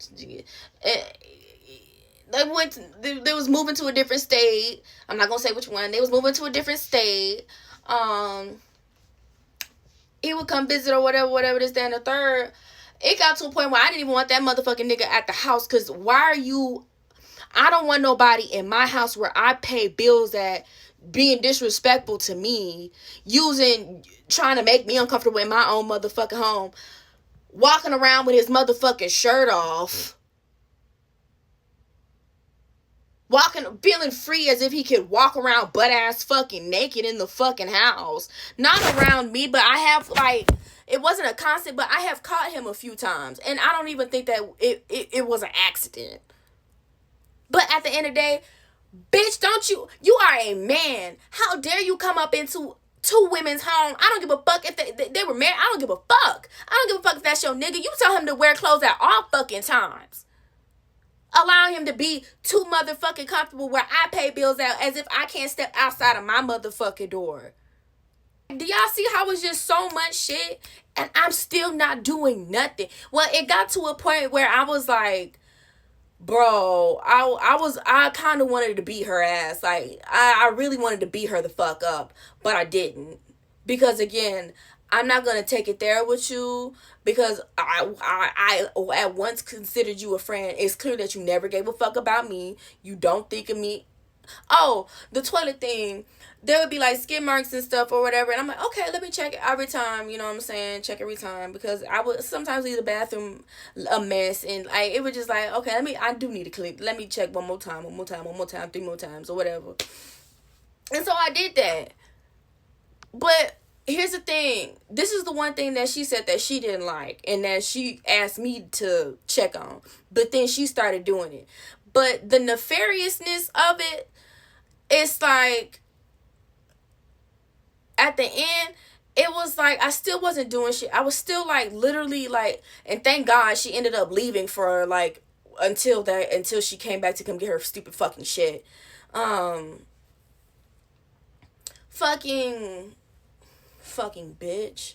they was moving to a different state. I'm not gonna say which one. They was moving to a different state. He would come visit or whatever this, that, and the third. It got to a point where I didn't even want that motherfucking nigga at the house. Because why are you... I don't want nobody in my house where I pay bills at being disrespectful to me, trying to make me uncomfortable in my own motherfucking home, walking around with his motherfucking shirt off, feeling free as if he could walk around butt ass fucking naked in the fucking house. Not around me, but I have, like, it wasn't a constant, but I have caught him a few times. And I don't even think that it was an accident. But at the end of the day, bitch, you are a man. How dare you come up into two women's home? I don't give a fuck if they were married. I don't give a fuck. I don't give a fuck if that's your nigga. You tell him to wear clothes at all fucking times. Allow him to be too motherfucking comfortable where I pay bills out as if I can't step outside of my motherfucking door. Do y'all see how it's just so much shit and I'm still not doing nothing? Well, it got to a point where I was like, bro, I kind of wanted to beat her ass. Like, I really wanted to beat her the fuck up, but I didn't. Because again, I'm not gonna take it there with you because I at once considered you a friend. It's clear that you never gave a fuck about me. You don't think of me. Oh, the toilet thing. There would be like skid marks and stuff or whatever, and I'm like, okay, let me check it every time. You know what I'm saying? Check every time because I would sometimes leave the bathroom a mess, and like it was just like, okay, I do need to clean. Let me check one more time, 3 more times or whatever. And so I did that. But here's the thing. This is the one thing that she said that she didn't like and that she asked me to check on. But then she started doing it. But the nefariousness of it, it's like at the end, it was like I still wasn't doing shit. I was still like literally like, and thank God she ended up leaving for like until she came back to come get her stupid fucking shit. Fucking bitch.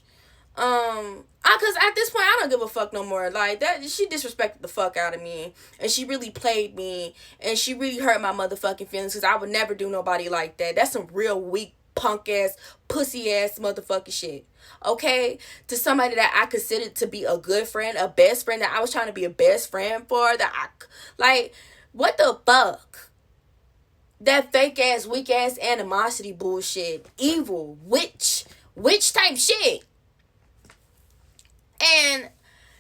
Cause at this point I don't give a fuck no more. Like that, she disrespected the fuck out of me, and she really played me, and she really hurt my motherfucking feelings. Cause I would never do nobody like that. That's some real weak, punk ass, pussy ass motherfucking shit. Okay, to somebody that I considered to be a good friend, a best friend that I was trying to be a best friend for. What the fuck? That fake ass, weak ass animosity bullshit, evil witch type shit. And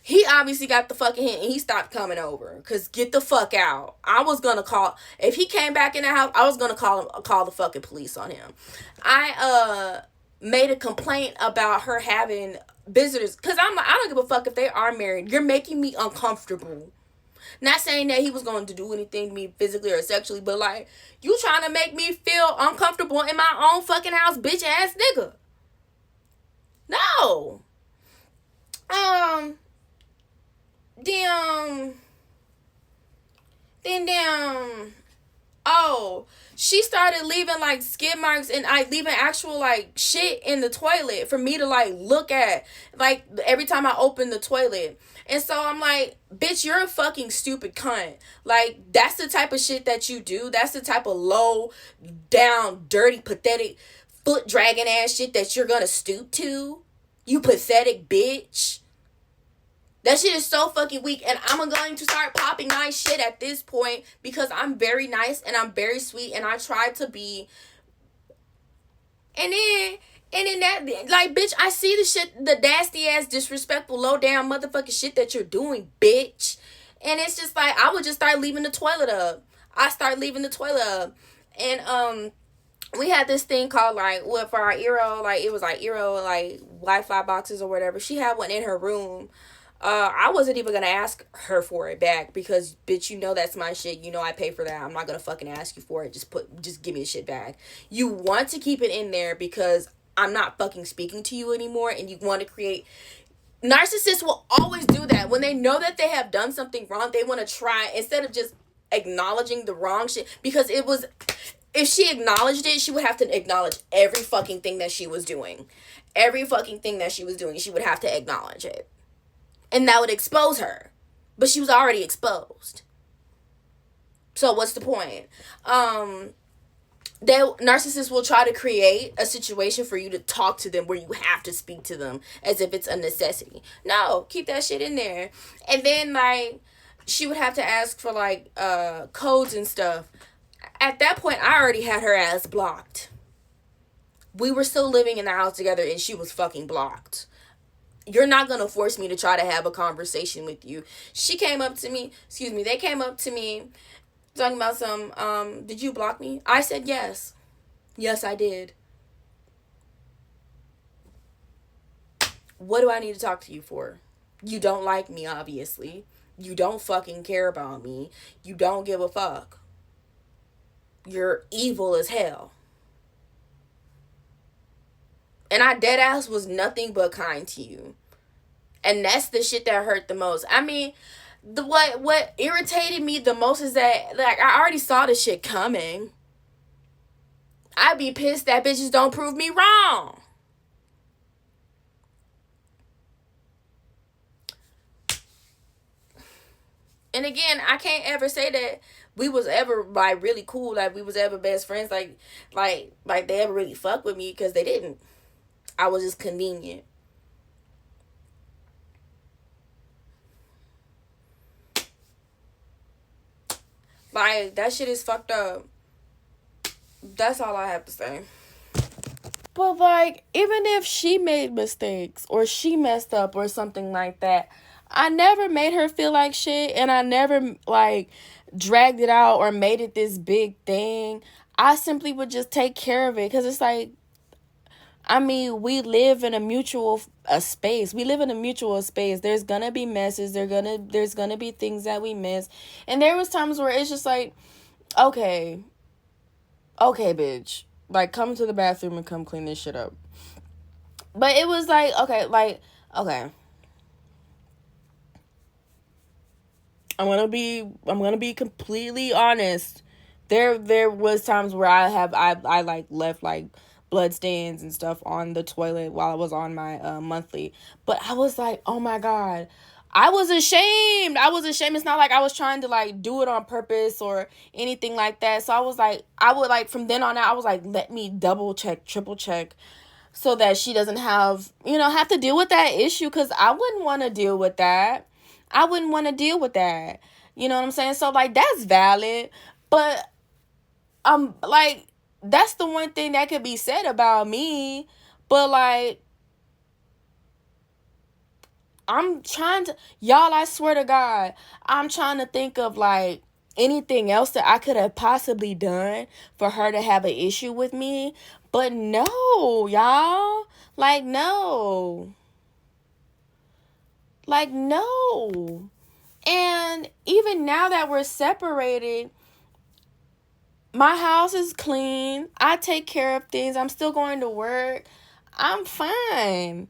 he obviously got the fucking hint and he stopped coming over. Cause get the fuck out. I was gonna call, if he came back in the house, I was gonna call the fucking police on him. I made a complaint about her having visitors. Cause I'm like, I don't give a fuck if they are married. You're making me uncomfortable. Not saying that he was going to do anything to me physically or sexually, but like, you trying to make me feel uncomfortable in my own fucking house, bitch ass nigga. No. Oh, she started leaving like skid marks and leaving actual like shit in the toilet for me to like look at, like every time I open the toilet. And so I'm like, bitch, you're a fucking stupid cunt. Like, that's the type of shit that you do. That's the type of low down, dirty, pathetic, foot dragging ass shit that you're gonna stoop to. You pathetic bitch. That shit is so fucking weak, and I'm going to start popping my shit at this point because I'm very nice and I'm very sweet and I try to be. And then that, like, bitch, I see the shit, the nasty ass, disrespectful, low down motherfucking shit that you're doing, bitch. And it's just like, I would just start leaving the toilet up. And, we had this thing called, like, what, for our Eero, like, it was like Eero, like, Wi-Fi boxes or whatever. She had one in her room. I wasn't even gonna ask her for it back because, bitch, you know that's my shit. You know I pay for that. I'm not gonna fucking ask you for it. Just give me the shit back. You want to keep it in there because I'm not fucking speaking to you anymore, and you want to create. Narcissists will always do that. When they know that they have done something wrong, they want to try, instead of just acknowledging the wrong shit, because it was, if she acknowledged it, she would have to acknowledge every fucking thing that she was doing. Every fucking thing that she was doing, she would have to acknowledge it. And that would expose her. But she was already exposed. So what's the point? Narcissists will try to create a situation for you to talk to them where you have to speak to them as if it's a necessity. No, keep that shit in there. And then, like, she would have to ask for, like, codes and stuff. At that point, I already had her ass blocked. We were still living in the house together and she was fucking blocked. You're not going to force me to try to have a conversation with you. They came up to me talking about some, did you block me? I said yes. Yes, I did. What do I need to talk to you for? You don't like me, obviously. You don't fucking care about me. You don't give a fuck. You're evil as hell. And I deadass was nothing but kind to you. And that's the shit that hurt the most. I mean, what irritated me the most is that, like, I already saw the shit coming. I'd be pissed that bitches don't prove me wrong. And again, I can't ever say that we was ever, like, really cool, like we was ever best friends, like they ever really fuck with me, because they didn't. I was just convenient. Like, that shit is fucked up. That's all I have to say. But, like, even if she made mistakes or she messed up or something like that, I never made her feel like shit, and I never, like, dragged it out or made it this big thing. I simply would just take care of it, because it's like, I mean, we live in a mutual space. We live in a mutual space. There's gonna be messes. There's gonna be things that we miss. And there was times where it's just like, okay, bitch, like, come to the bathroom and come clean this shit up. But it was like, okay. I'm gonna be completely honest. There was times where I like left like blood stains and stuff on the toilet while I was on my monthly. But I was like, oh my God. I was ashamed. It's not like I was trying to like do it on purpose or anything like that. So I was like, I would like from then on out, I was like, let me double check, triple check, so that she doesn't have to deal with that issue, because I wouldn't want to deal with that. You know what I'm saying? So like, that's valid. But like, that's the one thing that could be said about me. But like, I'm trying to, y'all, I swear to God, I'm trying to think of like anything else that I could have possibly done for her to have an issue with me. But no, y'all. Like, no. Like, no. And even now that we're separated, my house is clean. I take care of things. I'm still going to work. I'm fine.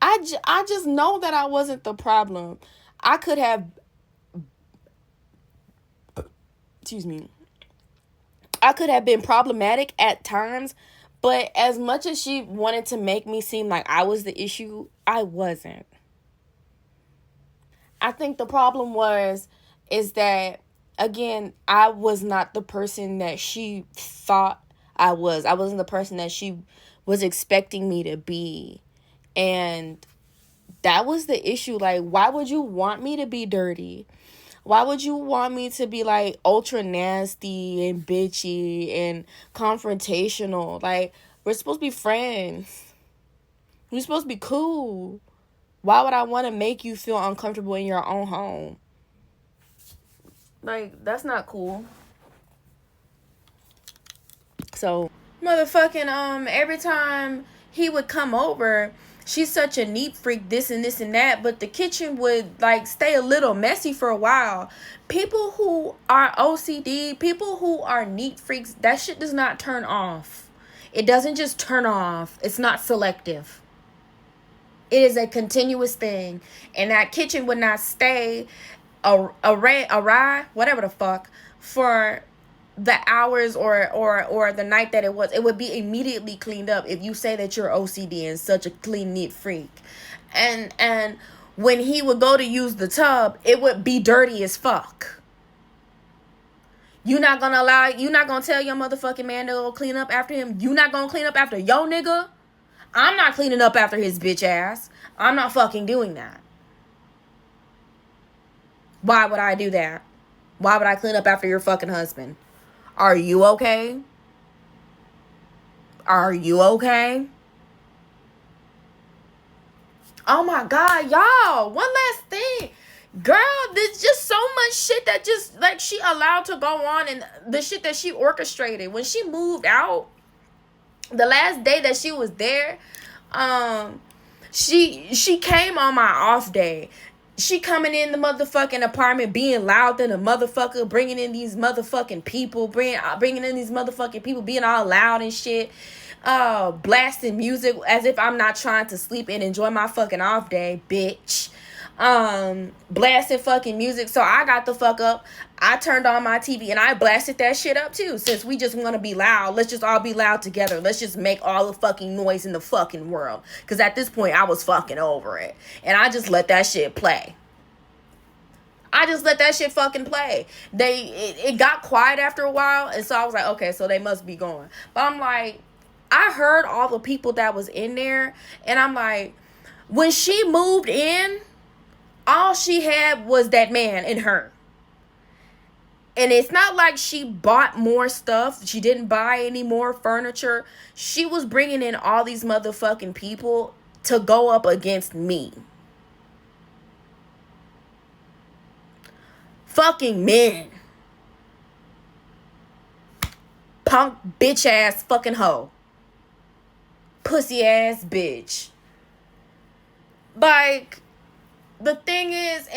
I just know that I wasn't the problem. I could have, I could have been problematic at times, but as much as she wanted to make me seem like I was the issue, I wasn't. I think the problem is that, again, I was not the person that she thought I was. I wasn't the person that she was expecting me to be. And that was the issue. Like, why would you want me to be dirty? Why would you want me to be like ultra nasty and bitchy and confrontational? Like, we're supposed to be friends. We're supposed to be cool. Why would I want to make you feel uncomfortable in your own home? Like, that's not cool. So, motherfucking, every time he would come over, she's such a neat freak, this and this and that, but the kitchen would, like, stay a little messy for a while. People who are OCD, people who are neat freaks, that shit does not turn off. It doesn't just turn off. It's not selective. It is a continuous thing. And that kitchen would not stay awry, whatever the fuck, for the hours or the night that it was. It would be immediately cleaned up if you say that you're OCD and such a clean, neat freak. And when he would go to use the tub, it would be dirty as fuck. You're not gonna tell your motherfucking man to go clean up after him? You not gonna clean up after yo nigga? I'm not cleaning up after his bitch ass. I'm not fucking doing that. Why would I do that? Why would I clean up after your fucking husband? Are you okay? Are you okay? Oh my God, y'all. One last thing. Girl, there's just so much shit that just, like, she allowed to go on, and the shit that she orchestrated. When she moved out, the last day that she was there, she came on my off day. She coming in the motherfucking apartment being loud than a motherfucker, bringing in these motherfucking people, being all loud and shit, blasting music as if I'm not trying to sleep and enjoy my fucking off day, bitch. Blasting fucking music. So I got the fuck up. I turned on my TV and I blasted that shit up too. Since we just want to be loud, let's just all be loud together. Let's just make all the fucking noise in the fucking world. Because at this point, I was fucking over it. And I just let that shit play. It got quiet after a while. And so I was like, okay, so they must be going. But I'm like, I heard all the people that was in there. And I'm like, when she moved in, all she had was that man and her. And it's not like she bought more stuff. She didn't buy any more furniture. She was bringing in all these motherfucking people to go up against me. Fucking men. Punk bitch ass fucking hoe. Pussy ass bitch. Like, the thing is,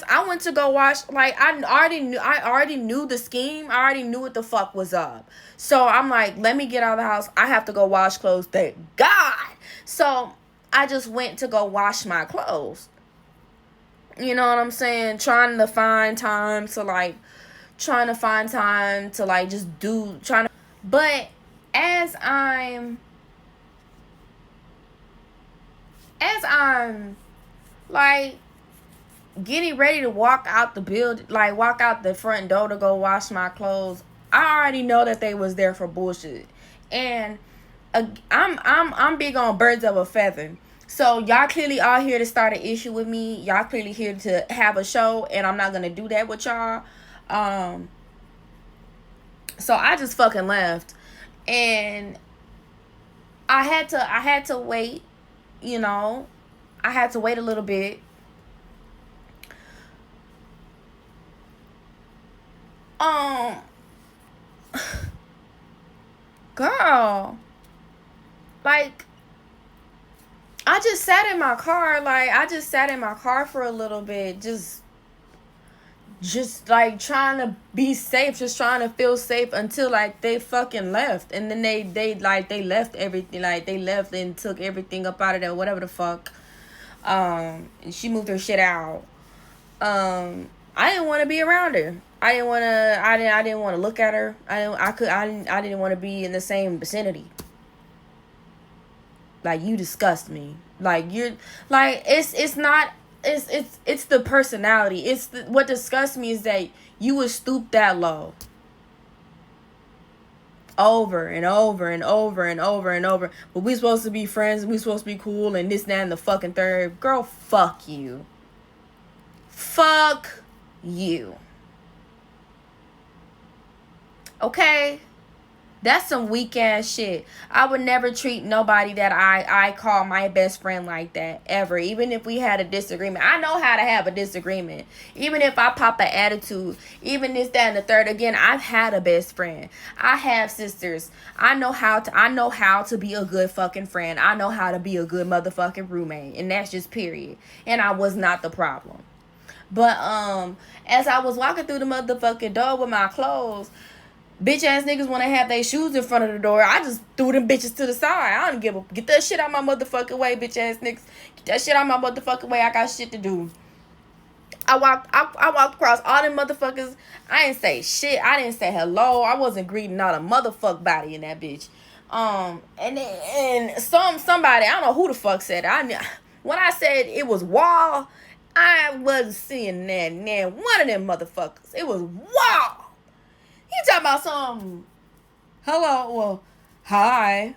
I went to go watch, like, I already knew the scheme. I already knew what the fuck was up. So I'm like, let me get out of the house. I have to go wash clothes. Thank God. So I just went to go wash my clothes. You know what I'm saying? Trying to find time to just do, but as I'm like getting ready to walk out the building, like walk out the front door to go wash my clothes, I already know that they was there for bullshit. And I'm big on birds of a feather. So y'all clearly all here to start an issue with me. Y'all clearly here to have a show, and I'm not gonna do that with y'all. So I just fucking left, and I had to wait. You know, I had to wait a little bit. Girl, like, I just sat in my car. Like, I just sat in my car for a little bit, just like trying to be safe, just trying to feel safe until like they fucking left. And then they left everything, like they left and took everything up out of there, whatever the fuck. And she moved her shit out. I didn't want to be around her. I didn't want to look at her. I didn't want to be in the same vicinity. Like, you disgust me. Like, you're like, it's the personality. What disgusts me is that you would stoop that low. Over and over and over and over and over. But we supposed to be friends, we supposed to be cool, and this, that, and the fucking third. Girl, fuck you. Fuck you. Okay? That's some weak ass shit. I would never treat nobody that I call my best friend like that, ever. Even if we had a disagreement. I know how to have a disagreement. Even if I pop an attitude. Even this, that, and the third. Again, I've had a best friend. I have sisters. I know how to be a good fucking friend. I know how to be a good motherfucking roommate. And that's just period. And I was not the problem. But as I was walking through the motherfucking door with my clothes, bitch ass niggas want to have their shoes in front of the door. I just threw them bitches to the side. I don't give a... Get that shit out my motherfucking way, bitch ass niggas. Get that shit out my motherfucking way. I got shit to do. I walked across all them motherfuckers. I didn't say shit. I didn't say hello. I wasn't greeting not a motherfuck body in that bitch. And somebody, I don't know who the fuck said it. When I said it was Wall, I wasn't seeing that. One of them motherfuckers. It was Wall. He talking about some, hello, well, hi.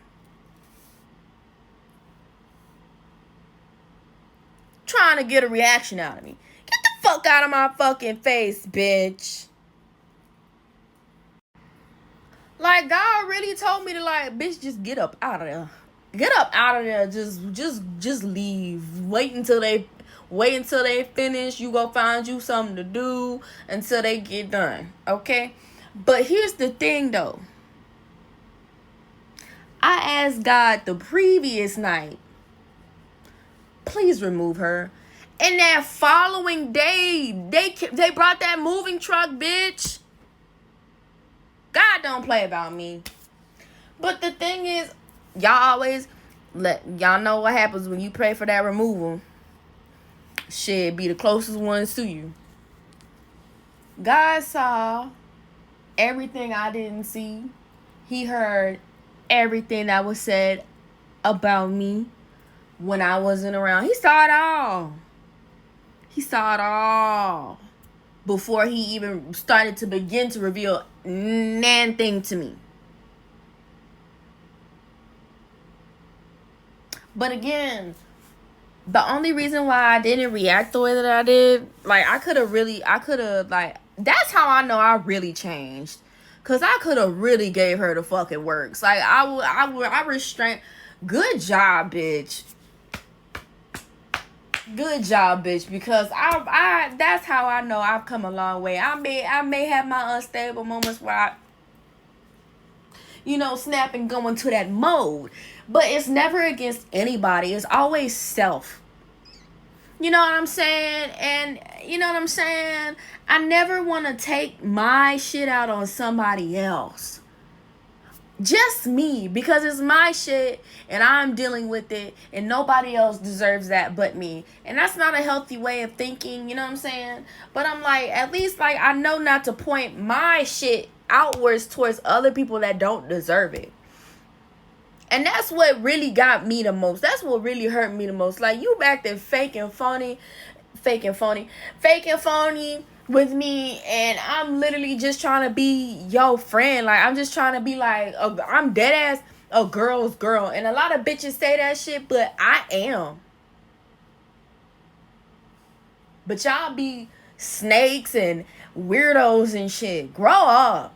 Trying to get a reaction out of me. Get the fuck out of my fucking face, bitch. Like, God really told me to, like, bitch, just get up out of there. Get up out of there. Just leave. Wait until they finish. You go find you something to do until they get done. Okay? But here's the thing, though. I asked God the previous night, please remove her. And that following day, they brought that moving truck, bitch. God don't play about me. But the thing is, y'all know what happens when you pray for that removal. Shit, be the closest ones to you. God saw everything I didn't see. He heard everything that was said about me when I wasn't around. He saw it all. He saw it all before he even started to begin to reveal anything to me. But again, the only reason why I didn't react the way that I did, like, I could have, That's how I know I really changed. Cause I could have really gave her the fucking works. Like I restrained. Good job, bitch. Good job, bitch. Because I that's how I know I've come a long way. I may have my unstable moments where I, snap and go into that mode. But it's never against anybody. It's always self. You know what I'm saying? And you know what I'm saying? I never want to take my shit out on somebody else. Just me, because it's my shit and I'm dealing with it and nobody else deserves that but me. And that's not a healthy way of thinking, you know what I'm saying? But I'm like, at least like I know not to point my shit outwards towards other people that don't deserve it. And that's what really got me the most. That's what really hurt me the most. Like, you acting fake and phony with me, and I'm literally just trying to be your friend. Like, I'm just trying to be like, I'm dead ass a girl's girl. And a lot of bitches say that shit, but I am. But y'all be snakes and weirdos and shit. Grow up.